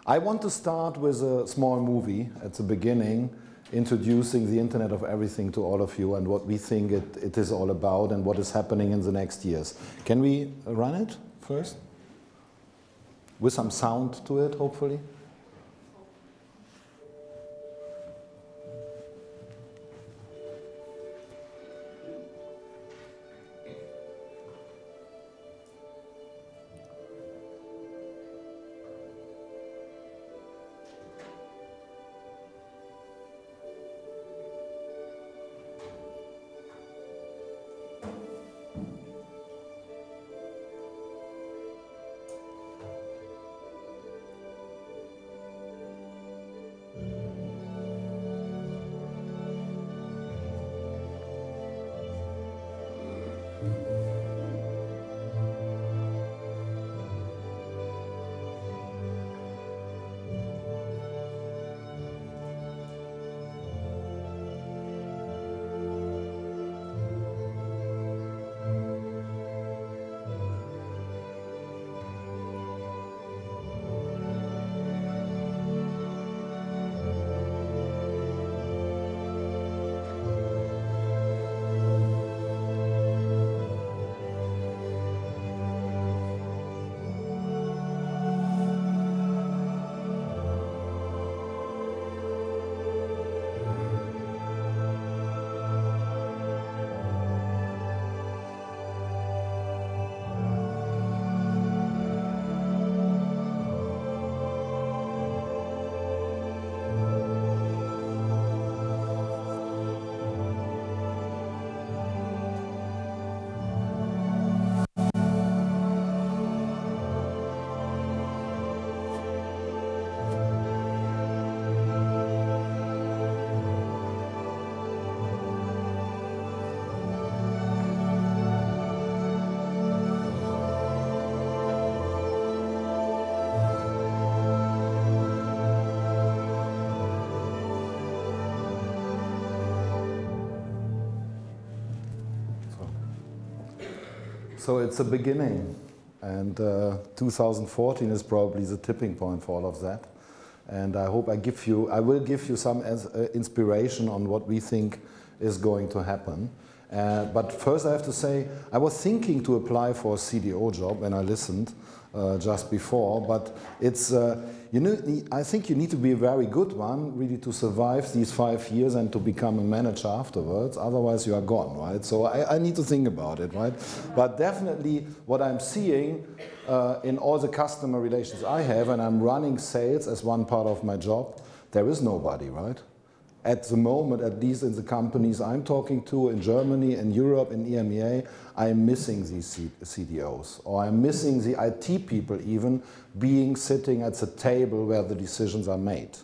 I want to start with a small movie at the beginning, introducing the Internet of Everything to all of you and what we think it is all about and what is happening in the next years. Can we run it first? With some sound to it, hopefully. So it's a beginning, and 2014 is probably the tipping point for all of that. And I hope I will give you some inspiration on what we think is going to happen. But first I have to say, I was thinking to apply for a CDO job when I listened just before, but it's, I think you need to be a very good one really to survive these 5 years and to become a manager afterwards, otherwise you are gone, right? So I need to think about it, right? But definitely what I'm seeing in all the customer relations I have, and I'm running sales as one part of my job, there is nobody, right? At the moment, at least in the companies I'm talking to in Germany, in Europe, in EMEA, I'm missing these CDOs, or I'm missing the IT people even being sitting at the table where the decisions are made.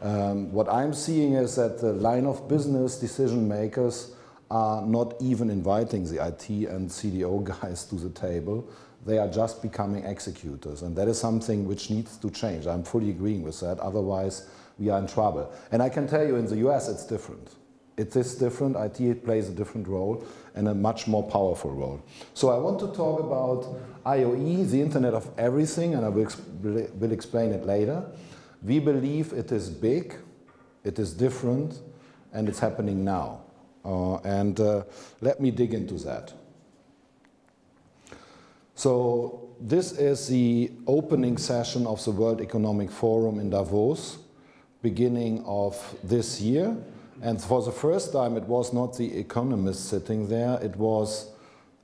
What I'm seeing is that the line of business decision makers are not even inviting the IT and CDO guys to the table. They are just becoming executors, and that is something which needs to change. I'm fully agreeing with that, otherwise we are in trouble. And I can tell you in the US it's different. It is different, IT plays a different role and a much more powerful role. So I want to talk about IoE, the Internet of Everything, and I will explain it later. We believe it is big, it is different, and it's happening now. Let me dig into that. So this is the opening session of the World Economic Forum in Davos, beginning of this year, and for the first time it was not the economists sitting there, it was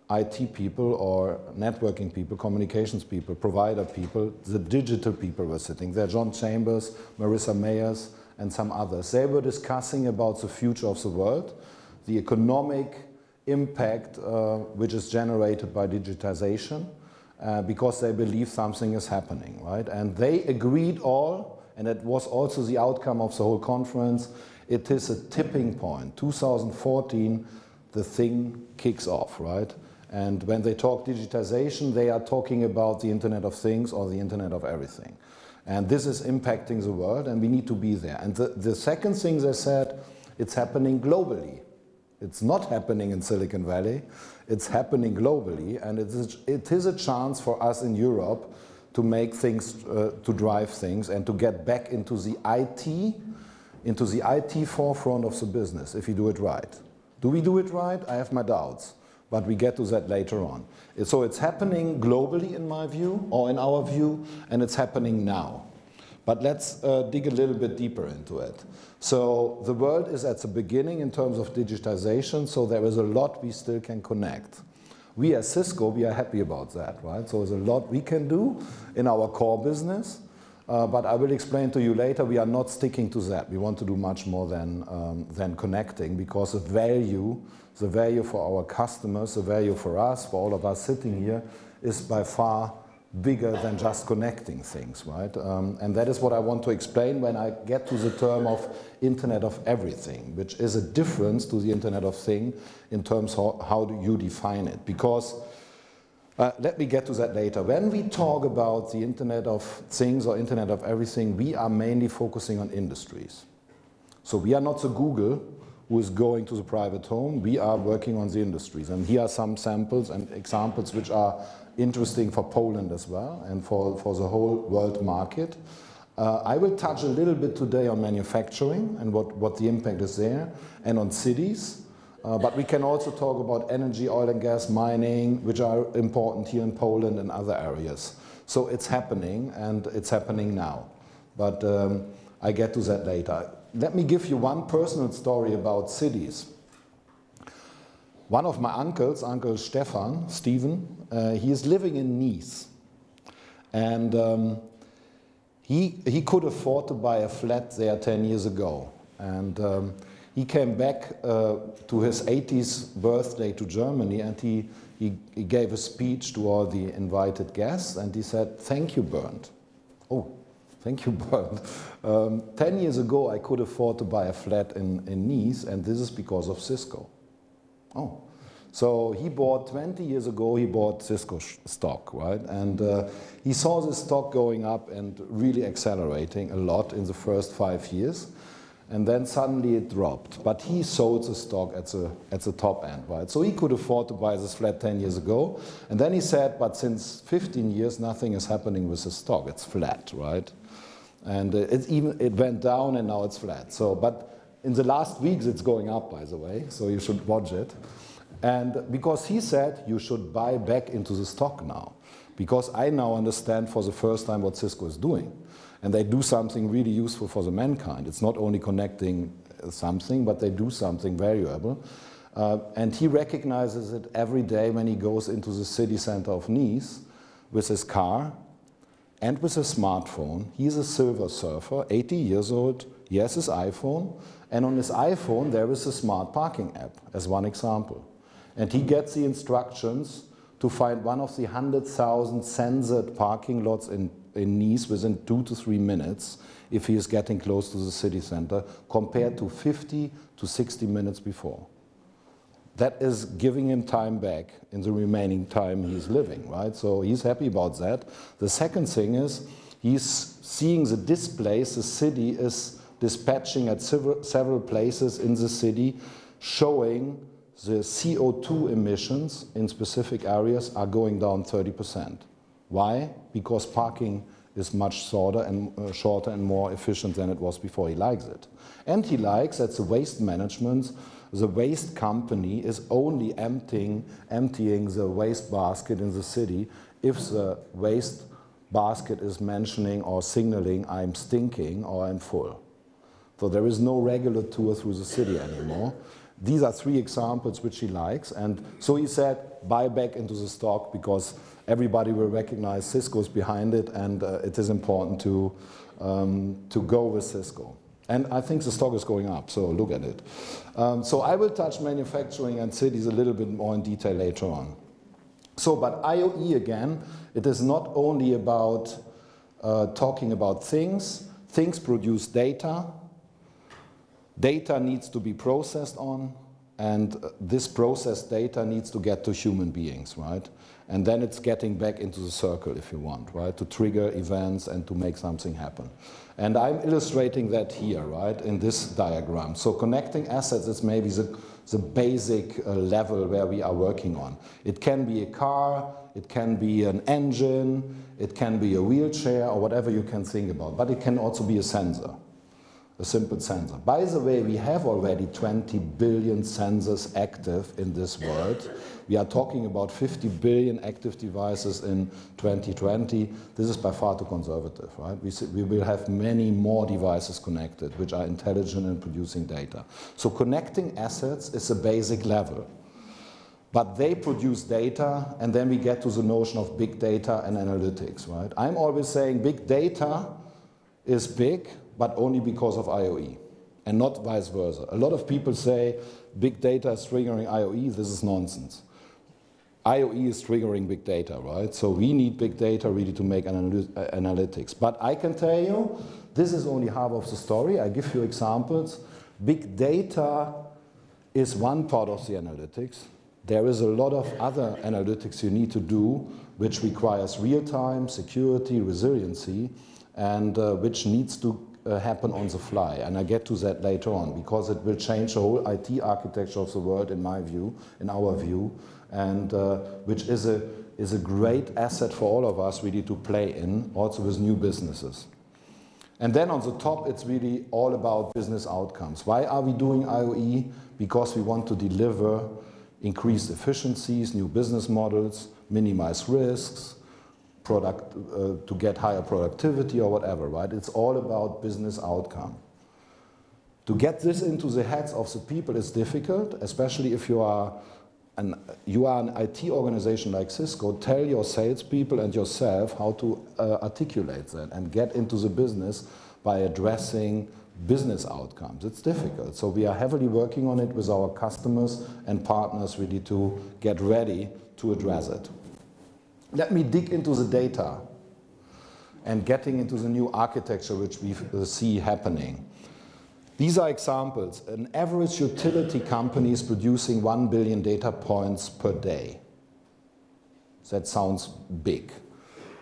IT people or networking people, communications people, provider people, the digital people were sitting there, John Chambers, Marissa Mayers and some others. They were discussing about the future of the world, the economic impact which is generated by digitization, because they believe something is happening, right? And they agreed all, and that was also the outcome of the whole conference. It is a tipping point. 2014, the thing kicks off, right? And when they talk digitization, they are talking about the Internet of Things or the Internet of Everything. And this is impacting the world, and we need to be there. And the second thing they said, it's happening globally. It's not happening in Silicon Valley. It's happening globally, and it is a chance for us in Europe to make things, to drive things, and to get back into the IT forefront of the business if you do it right. Do we do it right? I have my doubts, but we get to that later on. So it's happening globally in my view, or in our view, and it's happening now. But let's dig a little bit deeper into it. So the world is at the beginning in terms of digitization, so there is a lot we still can connect. We as Cisco, we are happy about that, right? So there's a lot we can do in our core business, but I will explain to you later, we are not sticking to that. We want to do much more than connecting, because the value for our customers, the value for us, for all of us sitting here, is by far bigger than just connecting things, right? And that is what I want to explain when I get to the term of Internet of Everything, which is a difference to the Internet of Things in terms of how do you define it. Because, let me get to that later. When we talk about the Internet of Things or Internet of Everything, we are mainly focusing on industries. So we are not the Google who is going to the private home, we are working on the industries. And here are some samples and examples which are interesting for Poland as well and for the whole world market. I will touch a little bit today on manufacturing and what the impact is there, and on cities. But we can also talk about energy, oil and gas, mining, which are important here in Poland and other areas. So it's happening, and it's happening now. But I get to that later. Let me give you one personal story about cities. One of my uncles, Uncle Stefan, he is living in Nice. And he could afford to buy a flat there 10 years ago. And he came back to his 80th birthday to Germany, and he gave a speech to all the invited guests, and he said, "Thank you, Bernd." Oh, thank you, Bernd. 10 years ago, I could afford to buy a flat in Nice, and this is because of Cisco. Oh, so he bought, 20 years ago, he bought Cisco stock, right? And he saw the stock going up and really accelerating a lot in the first 5 years. And then suddenly it dropped. But he sold the stock at the top end, right? So he could afford to buy this flat 10 years ago. And then he said, but since 15 years, nothing is happening with the stock. It's flat, right? And it went down and now it's flat. So, but in the last weeks, it's going up, by the way. So you should watch it. And because he said, you should buy back into the stock now. Because I now understand for the first time what Cisco is doing. And they do something really useful for the mankind. It's not only connecting something, but they do something valuable. And he recognizes it every day when he goes into the city center of Nice with his car and with his smartphone. He's a silver surfer, 80 years old. He has his iPhone. And on his iPhone, there is a smart parking app, as one example. And he gets the instructions to find one of the 100,000 censored parking lots in Nice within 2 to 3 minutes if he is getting close to the city center, compared to 50 to 60 minutes before. That is giving him time back in the remaining time he's living, right? So he's happy about that. The second thing is he's seeing the displays the city is dispatching at several places in the city, showing the CO2 emissions in specific areas are going down 30%. Why? Because parking is much shorter and more efficient than it was before. He likes it. And he likes that the waste management, the waste company is only emptying the waste basket in the city if the waste basket is mentioning or signaling I'm stinking or I'm full. So there is no regular tour through the city anymore. These are 3 examples which he likes, and so he said, buy back into the stock because everybody will recognize Cisco is behind it, and it is important to go with Cisco. And I think the stock is going up, so look at it. So I will touch manufacturing and cities a little bit more in detail later on. So, but IoE again, it is not only about talking about things. Things produce data. Data needs to be processed on, and this processed data needs to get to human beings, right? And then it's getting back into the circle, if you want, right? To trigger events and to make something happen. And I'm illustrating that here, right, in this diagram. So connecting assets is maybe the basic level where we are working on. It can be a car, it can be an engine, it can be a wheelchair, or whatever you can think about, but it can also be a sensor, a simple sensor. By the way, we have already 20 billion sensors active in this world. We are talking about 50 billion active devices in 2020. This is by far too conservative, right? We will have many more devices connected, which are intelligent and producing data. So connecting assets is a basic level. But they produce data, and then we get to the notion of big data and analytics, right? I'm always saying big data is big, but only because of IoE, and not vice versa. A lot of people say big data is triggering IoE. This is nonsense. IoE is triggering big data, right? So we need big data really to make analytics. But I can tell you, this is only half of the story. I give you examples. Big data is one part of the analytics. There is a lot of other analytics you need to do, which requires real-time, security, resiliency, and which needs to happen on the fly. And I get to that later on, because it will change the whole IT architecture of the world, in my view, in our view, and which is a great asset for all of us really to play in, also with new businesses. And then on the top, it's really all about business outcomes. Why are we doing IoE? Because we want to deliver increased efficiencies, new business models, minimize risks, to get higher productivity or whatever, right? It's all about business outcome. To get this into the heads of the people is difficult, especially if you are an IT organization like Cisco. Tell your salespeople and yourself how to articulate that and get into the business by addressing business outcomes. It's difficult. So we are heavily working on it with our customers and partners really to get ready to address it. Let me dig into the data and getting into the new architecture which we see happening. These are examples. An average utility company is producing 1 billion data points per day. That sounds big.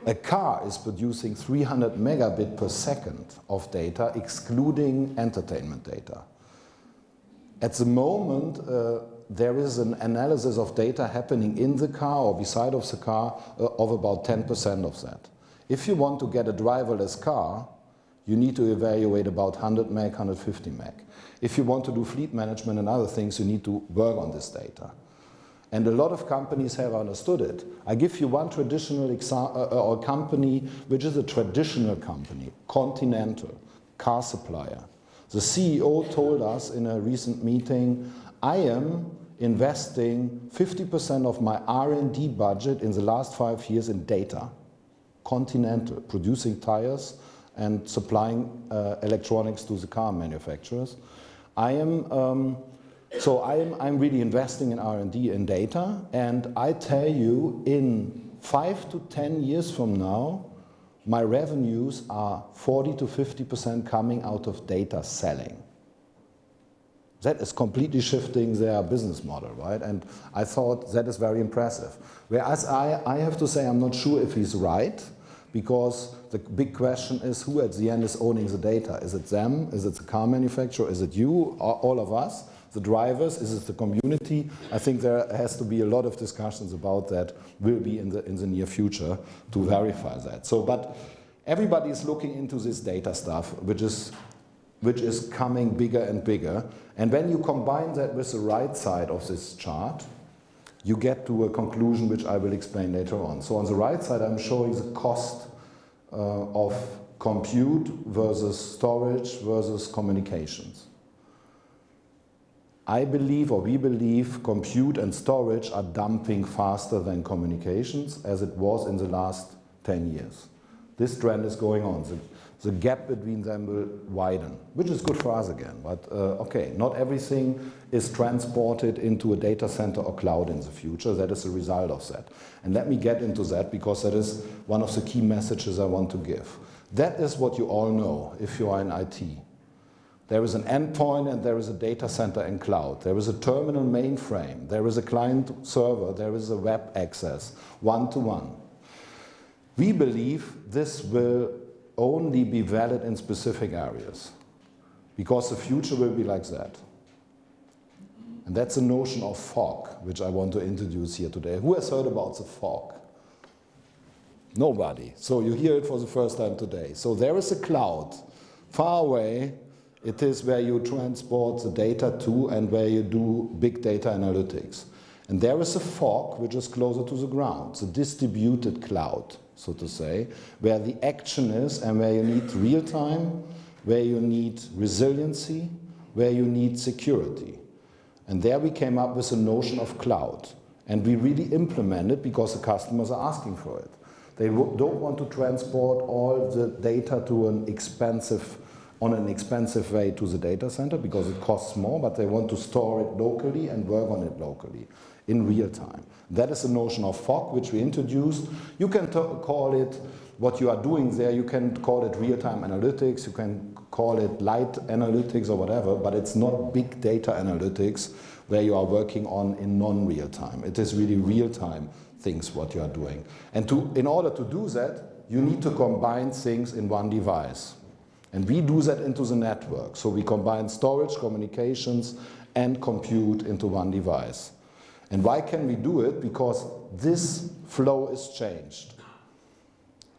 A car is producing 300 megabit per second of data, excluding entertainment data. At the moment, there is an analysis of data happening in the car or beside of the car of about 10% of that. If you want to get a driverless car, you need to evaluate about 100 meg, 150 meg. If you want to do fleet management and other things, you need to work on this data. And a lot of companies have understood it. I give you one traditional example, company which is a traditional company, Continental, car supplier. The CEO told us in a recent meeting, I am investing 50% of my R&D budget in the last 5 years in data. Continental, producing tires and supplying electronics to the car manufacturers. I'm really investing in R&D and data, and I tell you, in 5 to 10 years from now, my revenues are 40 to 50% coming out of data selling. That is completely shifting their business model, right? And I thought that is very impressive. Whereas I have to say I'm not sure if he's right, because the big question is who at the end is owning the data? Is it them? Is it the car manufacturer? Is it you? All of us? The drivers? Is it the community? I think there has to be a lot of discussions about that, will be in the near future to verify that. So, but everybody is looking into this data stuff, which is coming bigger and bigger. And when you combine that with the right side of this chart, you get to a conclusion which I will explain later on. So on the right side, I'm showing the cost of compute versus storage versus communications. I believe, or we believe, compute and storage are dumping faster than communications, as it was in the last 10 years. This trend is going on. The gap between them will widen, which is good for us again. But okay, not everything is transported into a data center or cloud in the future. That is a result of that. And let me get into that, because that is one of the key messages I want to give. That is what you all know if you are in IT. There is an endpoint and there is a data center and cloud. There is a terminal mainframe. There is a client server. There is a web access, one-to-one. We believe this will only be valid in specific areas, because the future will be like that. And that's the notion of fog, which I want to introduce here today. Who has heard about the fog? Nobody. So you hear it for the first time today. So there is a cloud. Far away, it is where you transport the data to and where you do big data analytics. And there is a fog which is closer to the ground, the distributed cloud, so to say, where the action is and where you need real time, where you need resiliency, where you need security. And there we came up with a notion of cloud. And we really implement it because the customers are asking for it. They don't want to transport all the data to an expensive way to the data center because it costs more, but they want to store it locally and work on it locally in real time. That is the notion of fog, which we introduced. You can call it what you are doing there. You can call it real-time analytics. You can call it light analytics or whatever, but it's not big data analytics where you are working on in non-real time. It is really real-time things what you are doing. And in order to do that, you need to combine things in one device. And we do that into the network. So we combine storage, communications, and compute into one device. And why can we do it? Because this flow is changed.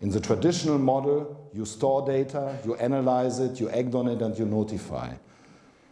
In the traditional model, you store data, you analyze it, you act on it, and you notify.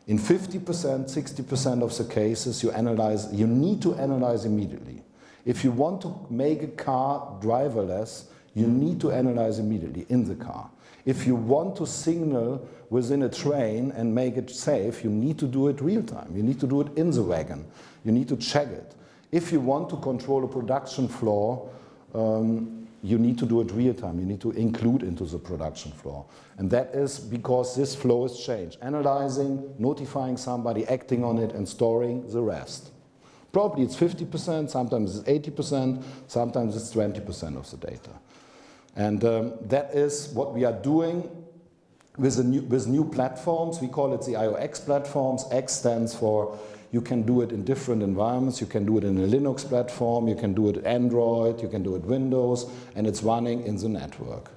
In 50%, 60% of the cases, you need to analyze immediately. If you want to make a car driverless, you need to analyze immediately in the car. If you want to signal within a train and make it safe, you need to do it real time. You need to do it in the wagon. You need to check it. If you want to control a production floor, you need to do it real time. You need to include into the production floor. And that is because this flow has changed. Analyzing, notifying somebody, acting on it, and storing the rest. Probably it's 50%, sometimes it's 80%, sometimes it's 20% of the data. And that is what we are doing with new platforms. We call it the IOX platforms. X stands for you can do it in different environments. You can do it in a Linux platform. You can do it Android. You can do it Windows. And it's running in the network.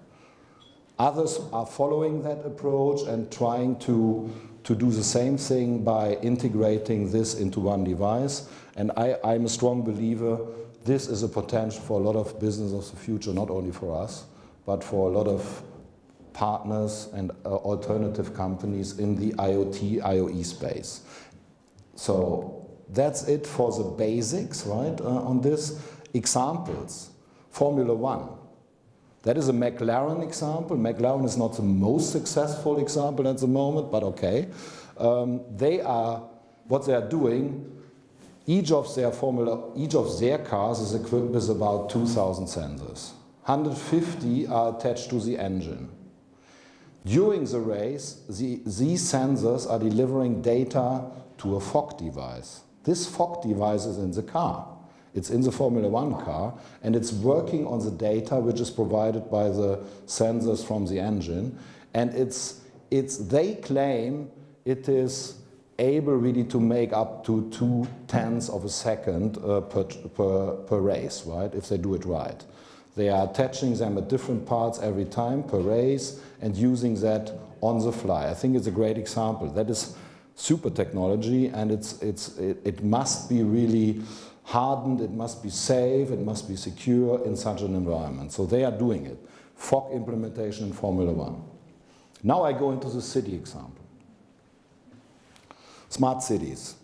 Others are following that approach and trying to do the same thing by integrating this into one device. And I'm a strong believer this is a potential for a lot of business of the future, not only for us, but for a lot of partners and alternative companies in the IoT, IoE space. So that's it for the basics, right, on this. Examples, Formula One. That is a McLaren example. McLaren is not the most successful example at the moment, but okay. What they are doing, each of their cars is equipped with about 2,000 sensors. 150 are attached to the engine. During the race, these sensors are delivering data to a fog device. This fog device is in the car. It's in the Formula One car, and it's working on the data which is provided by the sensors from the engine. And they claim it is able really to make up to 0.2 of a second per race, right, if they do it right. They are attaching them at different parts every time per race and using that on the fly. I think it's a great example. That is super technology, and it must be really hardened, it must be safe, it must be secure in such an environment. So they are doing it. Fog implementation in Formula One. Now I go into the city example. Smart cities.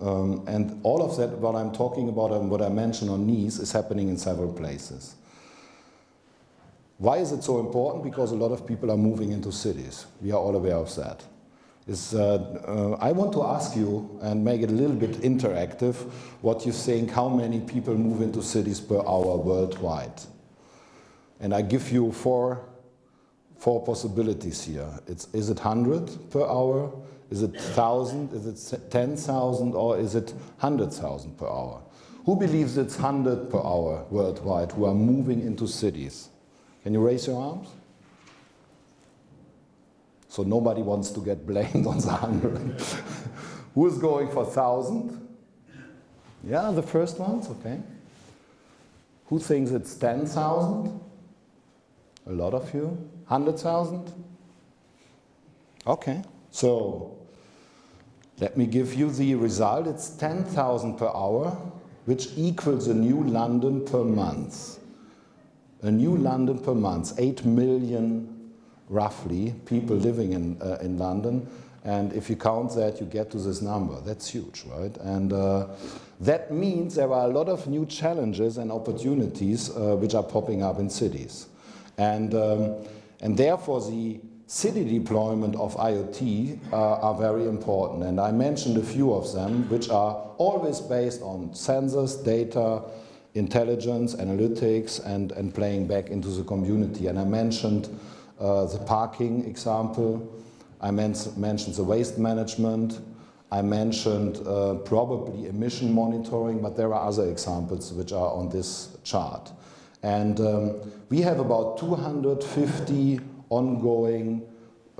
And all of that, what I'm talking about and what I mentioned on Nice, is happening in several places. Why is it so important? Because a lot of people are moving into cities. We are all aware of that. I want to ask you, and make it a little bit interactive, what you think, how many people move into cities per hour worldwide. And I give you four possibilities here. Is it 100 per hour? Is it 1,000? Is it 10,000? Or is it 100,000 per hour? Who believes it's 100 per hour worldwide who are moving into cities? Can you raise your arms? So nobody wants to get blamed on the 100. Who is going for 1,000? Yeah, the first ones, okay. Who thinks it's 10,000? A lot of you. 100,000? Okay, so Let me give you the result. It's 10,000 per hour, which equals a new London per month. A new London per month, 8 million roughly people living in London. And if you count that, you get to this number. That's huge, right? And that means there are a lot of new challenges and opportunities which are popping up in cities. And therefore, the city deployment of IoT are very important. And I mentioned a few of them, which are always based on sensors, data, intelligence, analytics, and playing back into the community. And I mentioned the parking example. I mentioned the waste management. I mentioned probably emission monitoring, but there are other examples which are on this chart. And we have about 250 ongoing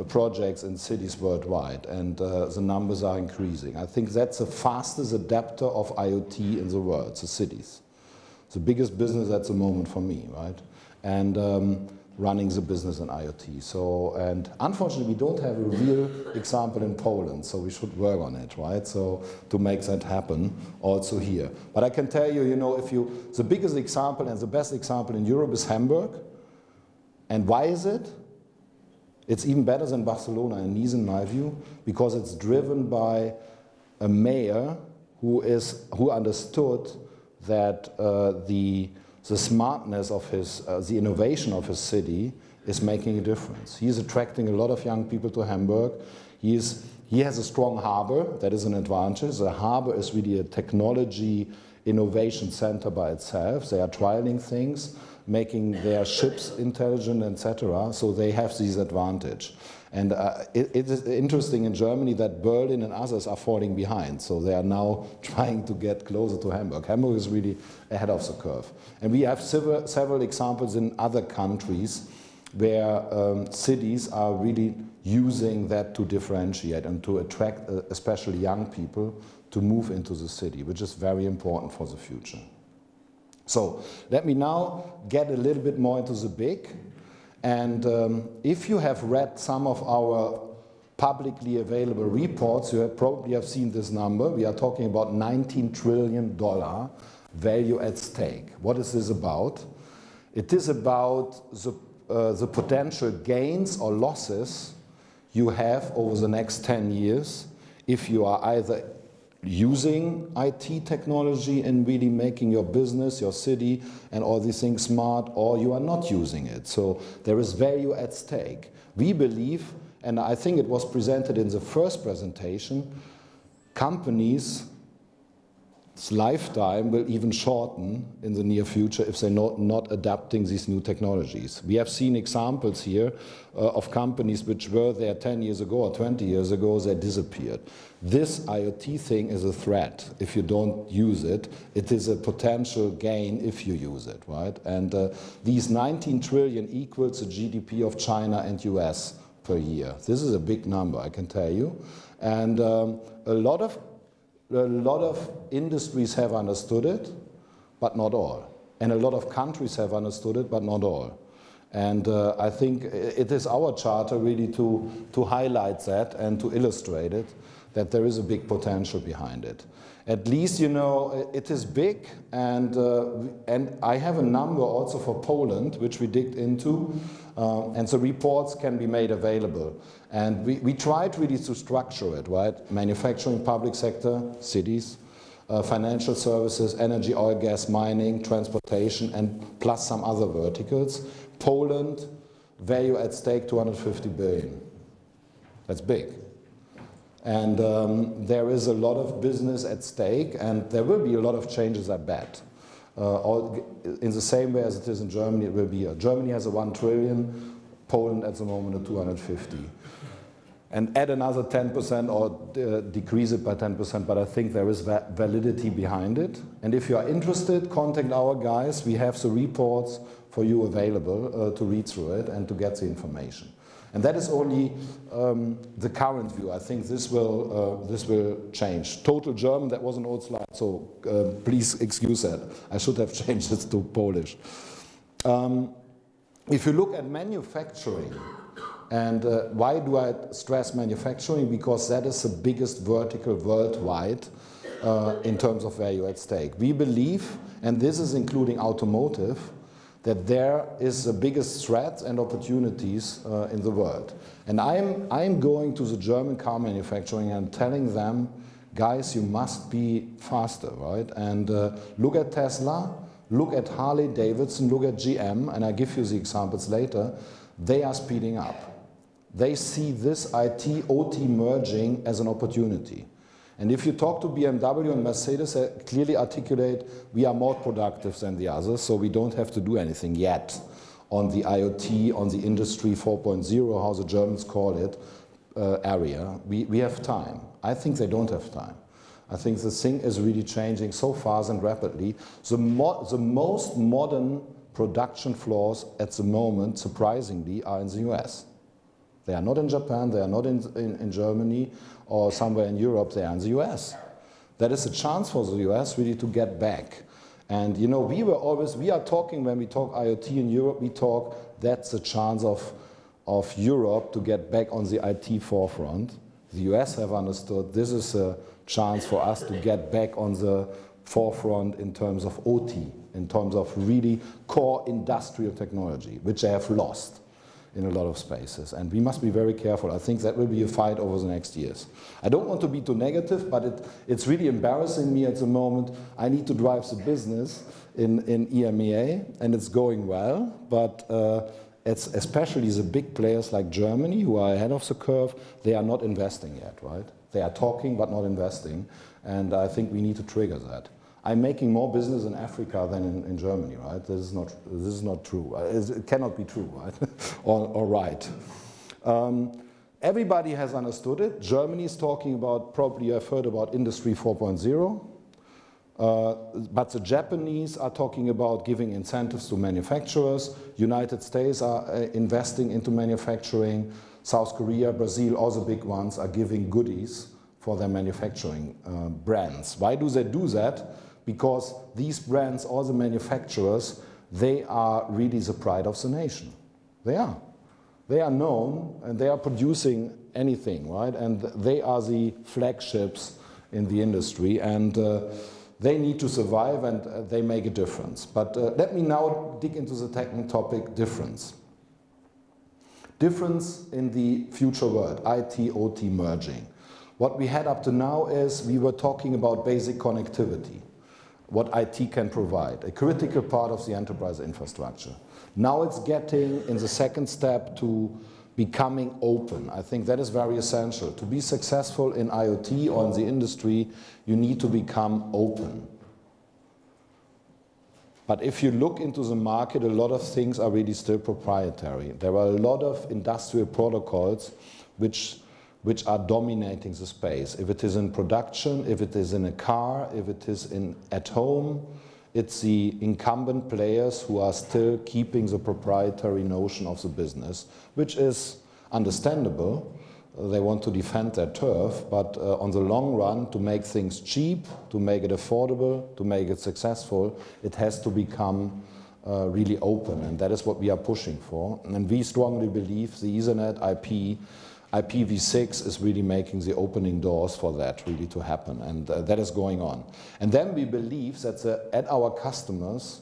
projects in cities worldwide, and the numbers are increasing. I think that's the fastest adapter of IoT in the world, the cities. The biggest business at the moment for me, right? And running the business in IoT. So, and unfortunately, we don't have a real example in Poland, so we should work on it, right? So, to make that happen also here. But I can tell you, you know, the biggest example and the best example in Europe is Hamburg. And why is it? It's even better than Barcelona and Nice, in my view, because it's driven by a mayor who understood that the smartness of the innovation of his city is making a difference. He is attracting a lot of young people to Hamburg. He has a strong harbor, that is an advantage. The harbor is really a technology innovation center by itself. They are trialing things, making their ships intelligent, etc. So they have this advantage. And it is interesting in Germany that Berlin and others are falling behind. So they are now trying to get closer to Hamburg. Hamburg is really ahead of the curve. And we have several examples in other countries where cities are really using that to differentiate and to attract especially young people to move into the city, which is very important for the future. So let me now get a little bit more into the big. And if you have read some of our publicly available reports, you probably have seen this number. We are talking about $19 trillion value at stake. What is this about? It is about the potential gains or losses you have over the next 10 years if you are either using IT technology and really making your business, your city, and all these things smart, or you are not using it. So there is value at stake. We believe, and I think it was presented in the first presentation, companies' lifetime will even shorten in the near future if they're not adapting these new technologies. We have seen examples here of companies which were there 10 years ago or 20 years ago, they disappeared. This IoT thing is a threat if you don't use it. It is a potential gain if you use it, right? And these 19 trillion equals the GDP of China and US per year. This is a big number, I can tell you. And a lot of industries have understood it, but not all. And a lot of countries have understood it, but not all. And I think it is our charter really to highlight that and to illustrate it, that there is a big potential behind it. At least, you know, it is big, and I have a number also for Poland, which we digged into, and the reports can be made available. And we tried really to structure it, right? Manufacturing, public sector, cities, financial services, energy, oil, gas, mining, transportation, and plus some other verticals. Poland, value at stake 250 billion. That's big. And there is a lot of business at stake, and there will be a lot of changes, I bet. In the same way as it is in Germany, it will be. Germany has a 1 trillion, Poland at the moment a 250. And add another 10% or decrease it by 10%, but I think there is validity behind it. And if you are interested, contact our guys. We have the reports for you available to read through it and to get the information. And that is only the current view. I think this will change. Total German, that was an old slide, so please excuse that. I should have changed this to Polish. If you look at manufacturing And why do I stress manufacturing? Because that is the biggest vertical worldwide in terms of value at stake. We believe, and this is including automotive, that there is the biggest threat and opportunities in the world. And I'm going to the German car manufacturing and telling them, guys, you must be faster, right? And look at Tesla, look at Harley Davidson, look at GM, and I give you the examples later. They are speeding up. They see this IT-OT merging as an opportunity. And if you talk to BMW and Mercedes, they clearly articulate, we are more productive than the others, so we don't have to do anything yet on the IoT, on the Industry 4.0, how the Germans call it, area. We have time. I think they don't have time. I think the thing is really changing so fast and rapidly. The most modern production floors at the moment, surprisingly, are in the US. They are not in Japan, they are not in Germany or somewhere in Europe, they are in the US. That is a chance for the US really to get back. And you know, we are talking, when we talk IoT in Europe, we talk, that's a chance of Europe to get back on the IT forefront. The US have understood this is a chance for us to get back on the forefront in terms of OT, in terms of really core industrial technology, which they have lost in a lot of spaces. And we must be very careful. I think that will be a fight over the next years. I don't want to be too negative, but it's really embarrassing me at the moment. I need to drive the business in EMEA, and it's going well, but it's especially the big players like Germany, who are ahead of the curve, they are not investing yet, right? They are talking but not investing, and I think we need to trigger that. I'm making more business in Africa than in Germany, right? This is not true. It cannot be true, right? or right. Everybody has understood it. Germany is talking about, probably you've heard about Industry 4.0. But the Japanese are talking about giving incentives to manufacturers. United States are investing into manufacturing. South Korea, Brazil, all the big ones are giving goodies for their manufacturing brands. Why do they do that? Because these brands, all the manufacturers, they are really the pride of the nation. They are. They are known and they are producing anything, right? And they are the flagships in the industry, and they need to survive, and they make a difference. But let me now dig into the technical topic, difference. Difference in the future world, IT, OT merging. What we had up to now is we were talking about basic connectivity, what IT can provide, a critical part of the enterprise infrastructure. Now it's getting in the second step to becoming open. I think that is very essential. To be successful in IoT or in the industry, you need to become open. But if you look into the market, a lot of things are really still proprietary. There are a lot of industrial protocols which are dominating the space. If it is in production, if it is in a car, if it is at home, it's the incumbent players who are still keeping the proprietary notion of the business, which is understandable. They want to defend their turf, but on the long run, to make things cheap, to make it affordable, to make it successful, it has to become really open, and that is what we are pushing for. And we strongly believe the Ethernet IPv6 is really making the opening doors for that really to happen, and that is going on. And then we believe that at our customers,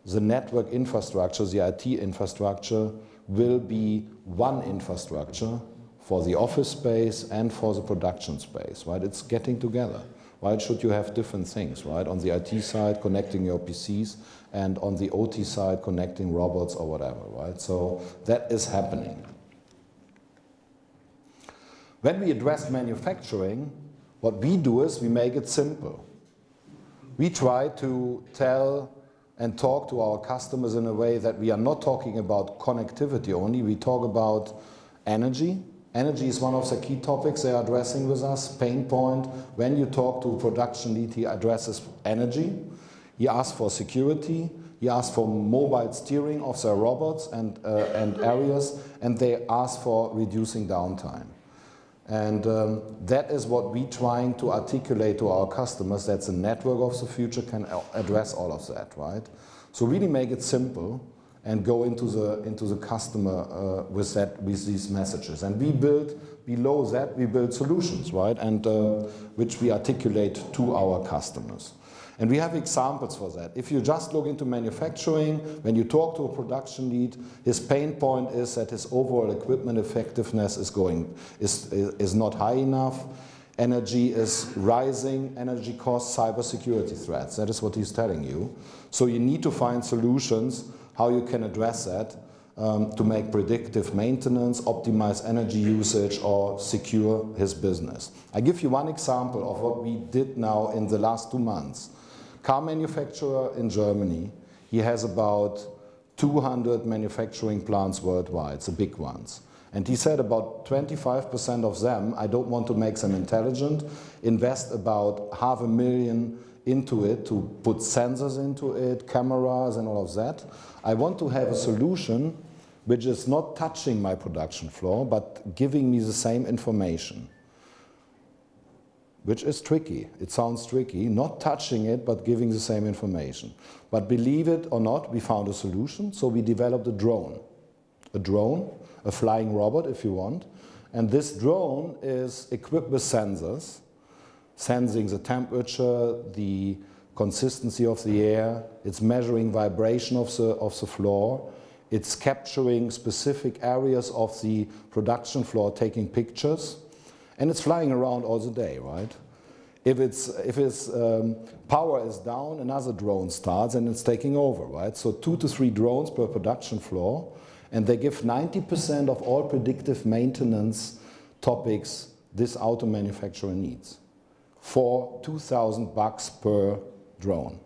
the network infrastructure, the IT infrastructure, will be one infrastructure for the office space and for the production space, right? It's getting together. Why should you have different things, right? On the IT side, connecting your PCs, and on the OT side, connecting robots or whatever, right? So that is happening. When we address manufacturing, what we do is we make it simple. We try to tell and talk to our customers in a way that we are not talking about connectivity only, we talk about energy. Energy is one of the key topics they are addressing with us, pain point. When you talk to a production lead, he addresses energy. He asks for security. He asks for mobile steering of their robots and areas, and they ask for reducing downtime. And that is what we're trying to articulate to our customers, that the network of the future can address all of that, right? So really make it simple and go into the customer with these messages. And we build, below that, we build solutions, right? And which we articulate to our customers. And we have examples for that. If you just look into manufacturing, when you talk to a production lead, his pain point is that his overall equipment effectiveness is not high enough. Energy is rising, energy costs, cybersecurity threats. That is what he's telling you. So you need to find solutions how you can address that to make predictive maintenance, optimize energy usage, or secure his business. I give you one example of what we did now in the last 2 months. Car manufacturer in Germany, he has about 200 manufacturing plants worldwide, the big ones. And he said about 25% of them, I don't want to make them intelligent, invest about $500,000 into it to put sensors into it, cameras and all of that. I want to have a solution which is not touching my production floor, but giving me the same information. Which is tricky. It sounds tricky, not touching it, but giving the same information. But believe it or not, we found a solution, so we developed a drone. A drone, a flying robot if you want, and this drone is equipped with sensors, sensing the temperature, the consistency of the air, it's measuring vibration of the floor, it's capturing specific areas of the production floor, taking pictures, and it's flying around all the day, right? If its power is down, another drone starts and it's taking over, right? So 2 to 3 drones per production floor, and they give 90% of all predictive maintenance topics this auto manufacturer needs for $2,000 per drone.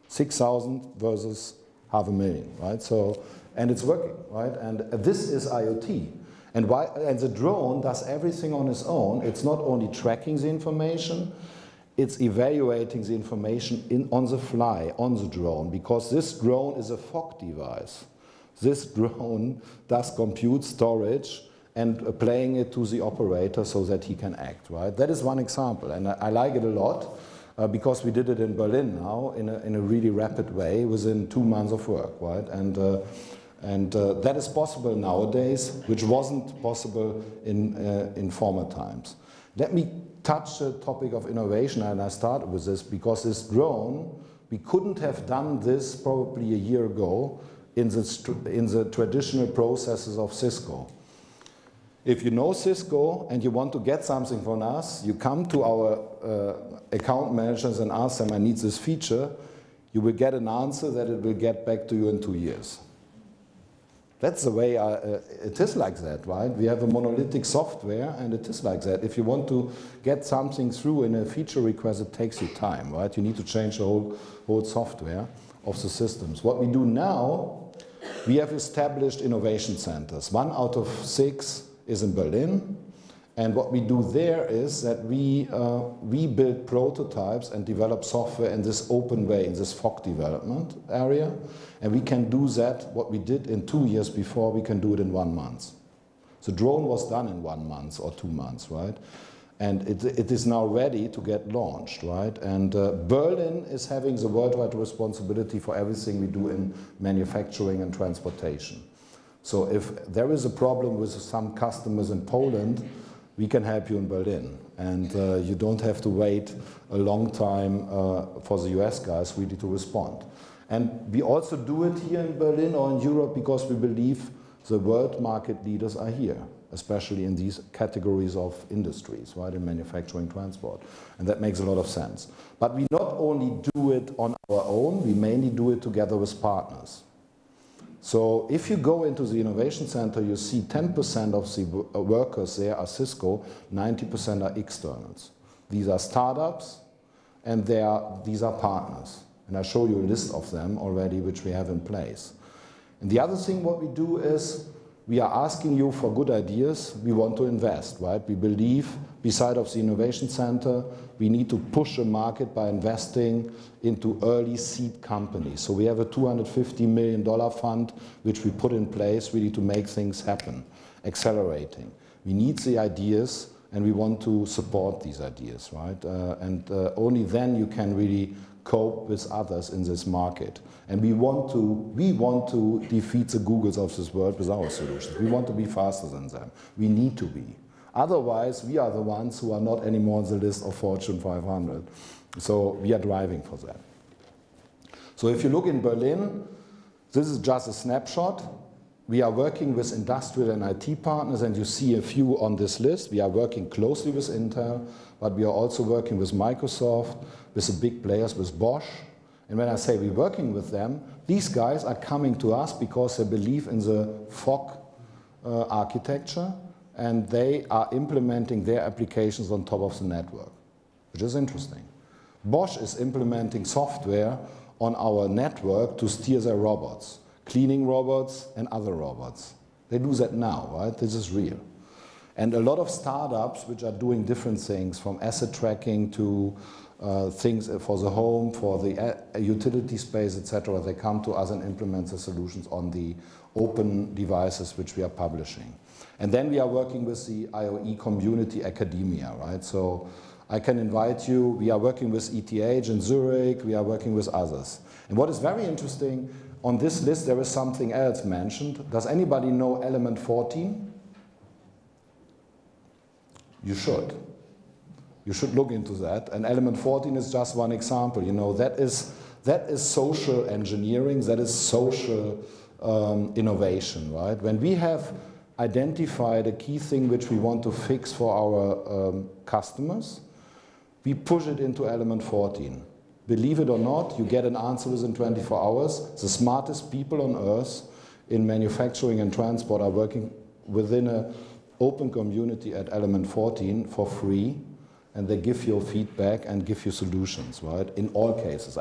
6,000 versus $500,000, right? So, and it's working, right? And this is IoT. And the drone does everything on its own. It's not only tracking the information, it's evaluating the information on the fly, on the drone, because this drone is a fog device. This drone does compute storage and playing it to the operator so that he can act, right? That is one example, and I like it a lot because we did it in Berlin now in a really rapid way within 2 months of work, right? And that is possible nowadays, which wasn't possible in former times. Let me touch the topic of innovation, and I started with this because this drone, we couldn't have done this probably a year ago in the traditional processes of Cisco. If you know Cisco and you want to get something from us, you come to our account managers and ask them, I need this feature, you will get an answer that it will get back to you in 2 years. That's the way it is like that, right? We have a monolithic software and it is like that. If you want to get something through in a feature request, it takes you time, right? You need to change the whole software of the systems. What we do now, we have established innovation centers. 1 out of 6 is in Berlin. And what we do there is that we build prototypes and develop software in this open way, in this fog development area. And we can do that, what we did in 2 years before, we can do it in 1 month. The drone was done in 1 month or 2 months, right? And it is now ready to get launched, right? And Berlin is having the worldwide responsibility for everything we do in manufacturing and transportation. So if there is a problem with some customers in Poland, we can help you in Berlin. And you don't have to wait a long time for the US guys really to respond. And we also do it here in Berlin or in Europe because we believe the world market leaders are here, especially in these categories of industries, right, in manufacturing, transport. And that makes a lot of sense. But we not only do it on our own, we mainly do it together with partners. So if you go into the innovation center, you see 10% of the workers there are Cisco, 90% are externals. These are startups, and these are partners. And I show you a list of them already, which we have in place. And the other thing what we do is, we are asking you for good ideas, we want to invest, right? We believe, beside of the innovation center, we need to push the market by investing into early seed companies. So we have a $250 million fund, which we put in place really to make things happen, accelerating. We need the ideas, and we want to support these ideas, right? Only then you can really cope with others in this market. And we want to defeat the Googles of this world with our solutions. We want to be faster than them. We need to be. Otherwise, we are the ones who are not anymore on the list of Fortune 500. So we are driving for that. So if you look in Berlin, this is just a snapshot. We are working with industrial and IT partners, and you see a few on this list. We are working closely with Intel, but we are also working with Microsoft, with the big players, with Bosch. And when I say we're working with them, these guys are coming to us because they believe in the fog architecture, and they are implementing their applications on top of the network, which is interesting. Bosch is implementing software on our network to steer their robots, cleaning robots and other robots. They do that now, right? This is real. And a lot of startups which are doing different things, from asset tracking to things for the home, for the utility space, etc., they come to us and implement the solutions on the open devices which we are publishing. And then we are working with the IoE community academia, right? So I can invite you, we are working with ETH in Zurich, we are working with others. And what is very interesting, on this list there is something else mentioned. Does anybody know element 14? You should. You should look into that. And element 14 is just one example. You know, that is social engineering, that is social innovation, right? When we have identified a key thing which we want to fix for our customers, we push it into element 14. Believe it or not, you get an answer within 24 hours. The smartest people on earth in manufacturing and transport are working within an open community at element 14 for free, and they give you feedback and give you solutions, right? In all cases.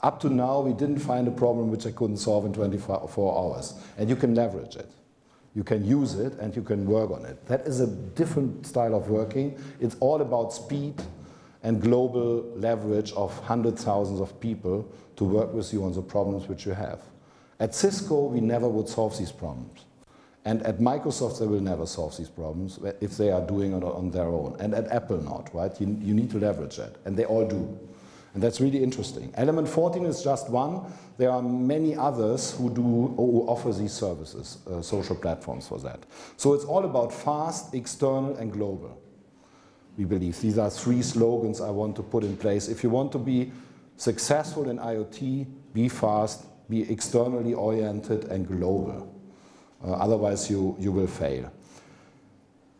Up to now, we didn't find a problem which I couldn't solve in 24 hours. And you can leverage it. You can use it and you can work on it. That is a different style of working. It's all about speed and global leverage of hundreds of thousands of people to work with you on the problems which you have. At Cisco, we never would solve these problems. And at Microsoft, they will never solve these problems if they are doing it on their own. And at Apple not, right? You need to leverage that, and they all do. And that's really interesting. Element 14 is just one. There are many others who offer these services, social platforms for that. So it's all about fast, external, and global. We believe these are three slogans I want to put in place. If you want to be successful in IoT, be fast, be externally oriented, and global. Otherwise, you will fail.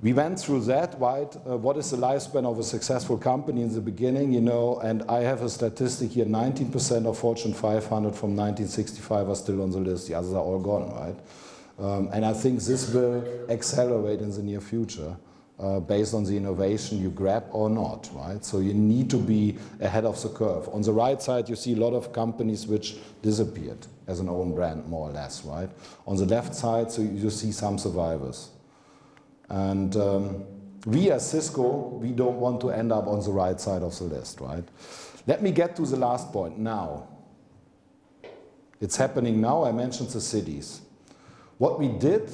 We went through that, right? What is the lifespan of a successful company in the beginning, you know, and I have a statistic here, 19% of Fortune 500 from 1965 are still on the list, the others are all gone, right? And I think this will accelerate in the near future based on the innovation you grab or not, right? So you need to be ahead of the curve. On the right side, you see a lot of companies which disappeared as an own brand, more or less, right? On the left side, so you see some survivors. And we as Cisco, we don't want to end up on the right side of the list, right? Let me get to the last point now. It's happening now. I mentioned the cities. What we did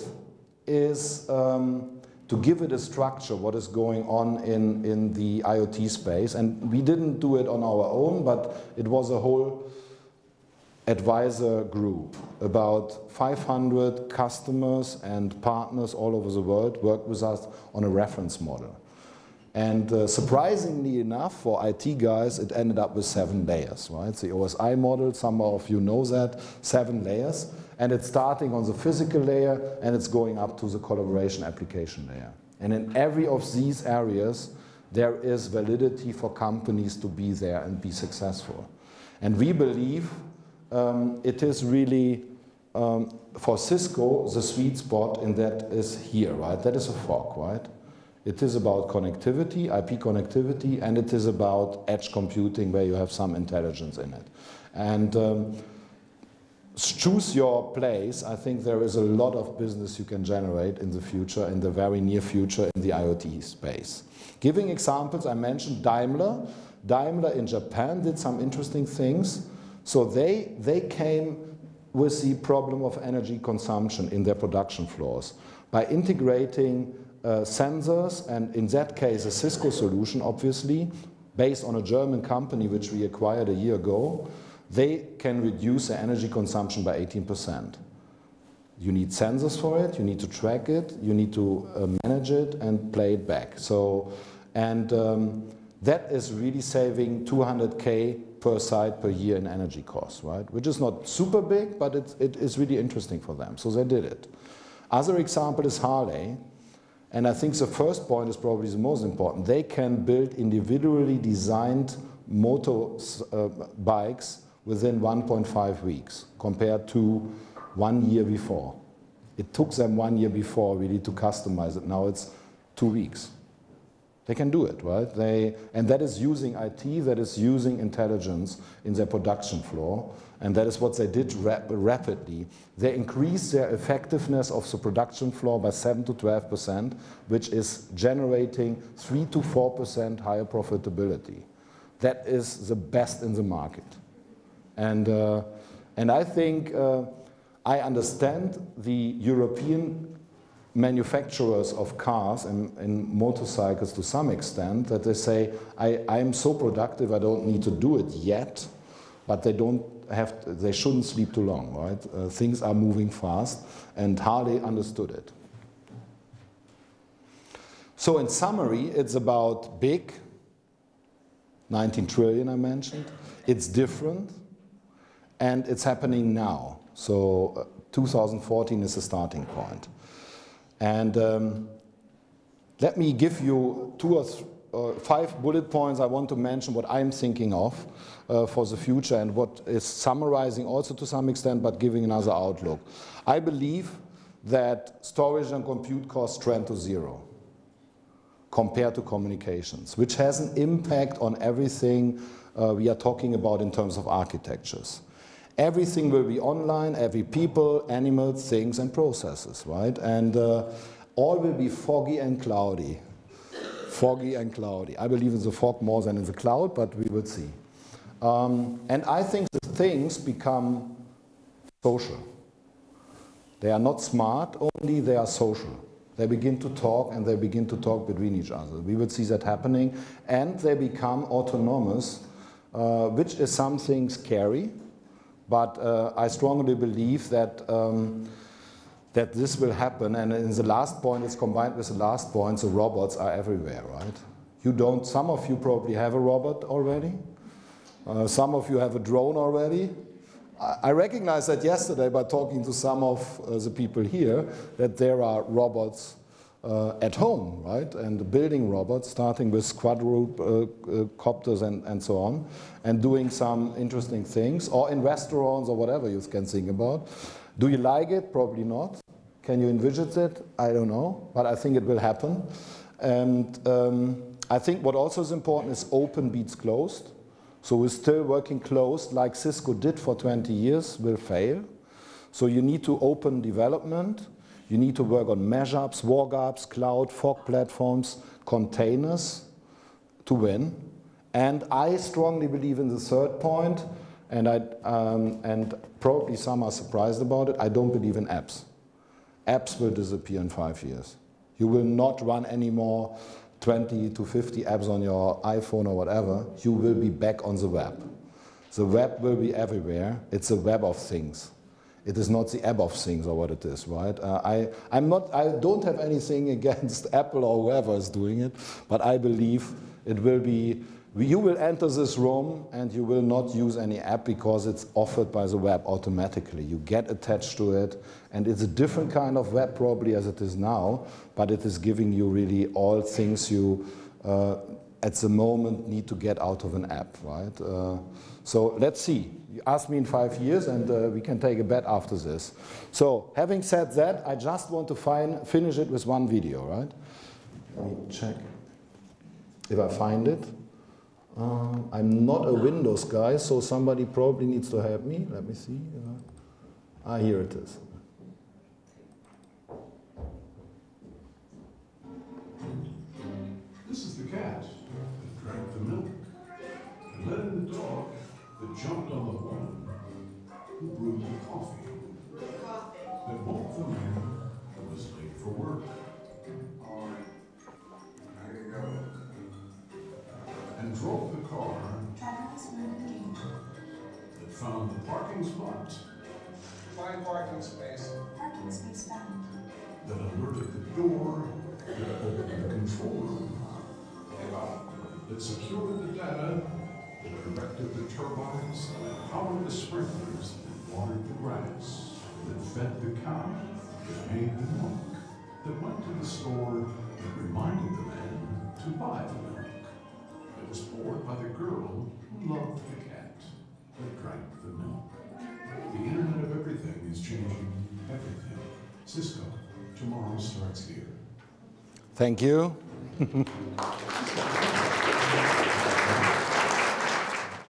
is to give it a structure, what is going on in the IoT space. And we didn't do it on our own, but it was a whole advisor group. About 500 customers and partners all over the world worked with us on a reference model. And surprisingly enough, for IT guys, it ended up with 7 layers, right? The OSI model, some of you know that, 7 layers. And it's starting on the physical layer, and it's going up to the collaboration application layer. And in every of these areas, there is validity for companies to be there and be successful. And we believe it is really, for Cisco, the sweet spot in that is here, right? That is a fog, right? It is about connectivity, IP connectivity, and it is about edge computing where you have some intelligence in it. And choose your place. I think there is a lot of business you can generate in the future, in the very near future, in the IoT space. Giving examples, I mentioned Daimler. Daimler in Japan did some interesting things. So they came with the problem of energy consumption in their production floors by integrating sensors, and in that case a Cisco solution obviously, based on a German company which we acquired a year ago, they can reduce their energy consumption by 18%. You need sensors for it, you need to track it, you need to manage it and play it back. So, and that is really saving 200K per site per year in energy costs, right? Which is not super big, but it is really interesting for them. So they did it. Other example is Harley. And I think the first point is probably the most important. They can build individually designed bikes within 1.5 weeks compared to 1 year before. It took them 1 year before really to customize it. Now it's 2 weeks. They can do it, right? And that is using IT, that is using intelligence in their production floor. And that is what they did rapidly. They increased their effectiveness of the production floor by 7 to 12%, which is generating 3 to 4% higher profitability. That is the best in the market. And I think I understand the European manufacturers of cars and motorcycles to some extent, that they say, I'm so productive, I don't need to do it yet, but they shouldn't sleep too long, right? Things are moving fast, and Harley understood it. So in summary, it's about big, 19 trillion I mentioned, it's different, and it's happening now. So 2014 is the starting point. And let me give you 5 bullet points I want to mention what I'm thinking of for the future and what is summarizing also to some extent but giving another outlook. I believe that storage and compute costs trend to zero compared to communications, which has an impact on everything we are talking about in terms of architectures. Everything will be online, every people, animals, things, and processes, right? And all will be foggy and cloudy. Foggy and cloudy. I believe in the fog more than in the cloud, but we will see. And I think the things become social. They are not smart only, they are social. They begin to talk, and they begin to talk between each other. We will see that happening. And they become autonomous, which is something scary. But I strongly believe that, that this will happen. And in the last point, it's combined with the last point, the robots are everywhere, right? Some of you probably have a robot already. Some of you have a drone already. I recognized that yesterday by talking to some of the people here, that there are robots at home, right? And building robots, starting with quadruples and so on, and doing some interesting things, or in restaurants or whatever you can think about. Do you like it? Probably not. Can you envisage it? I don't know, but I think it will happen. And I think what also is important is open beats closed. So we're still working closed, like Cisco did for 20 years, will fail. So you need to open development. You need to work on mashups, walk-ups, cloud, fog platforms, containers to win. And I strongly believe in the third point, and probably some are surprised about it, I don't believe in apps. Apps will disappear in 5 years. You will not run any more 20 to 50 apps on your iPhone or whatever. You will be back on the web. The web will be everywhere. It's a web of things. It is not the app of things or what it is, right? I don't have anything against Apple or whoever is doing it, but I believe it will be, you will enter this room and you will not use any app because it's offered by the web automatically. You get attached to it, and it's a different kind of web probably as it is now, but it is giving you really all things you at the moment need to get out of an app, right? So let's see. You ask me in 5 years and we can take a bet after this. So having said that, I just want to finish it with one video, right? Let me check if I find it. I'm not a Windows guy, so somebody probably needs to help me. Let me see. Here it is. This is the cat that drank the milk and led in the dog that jumped on the woman who brewed the coffee that woke the man who was late for work. All right, there you go. And drove Find parking space. Parking space found. That alerted the door, that opened the control room, that secured the data, that directed the turbines, that powered the sprinklers, that watered the grass, that fed the cow, that made the milk, that went to the store, that reminded the man to buy the milk, that was poured by the girl who loved the cat, that drank the milk. The Internet of Everything is changing everything. Cisco, tomorrow starts here. Thank you.